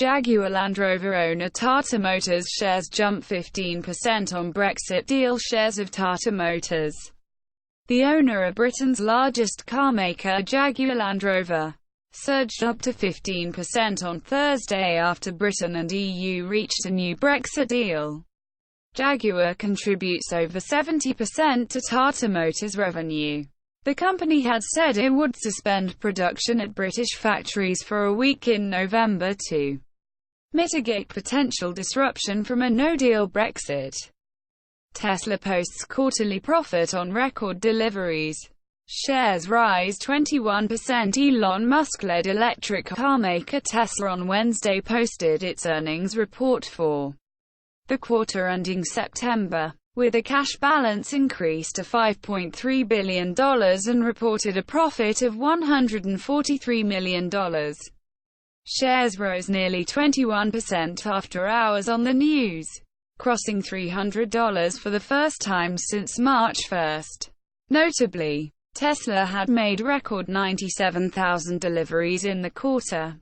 Jaguar Land Rover owner Tata Motors shares jump 15% on Brexit deal. Shares of Tata Motors, the owner of Britain's largest carmaker Jaguar Land Rover, surged up to 15% on Thursday after Britain and EU reached a new Brexit deal. Jaguar contributes over 70% to Tata Motors' revenue. The company had said it would suspend production at British factories for a week in November to mitigate potential disruption from a no-deal Brexit. Tesla posts quarterly profit on record deliveries. Shares rise 21%. Elon Musk-led electric car maker Tesla on Wednesday posted its earnings report for the quarter ending September, with a cash balance increased to $5.3 billion and reported a profit of $143 million. Shares rose nearly 21% after hours on the news, crossing $300 for the first time since March 1. Notably, Tesla had made record 97,000 deliveries in the quarter.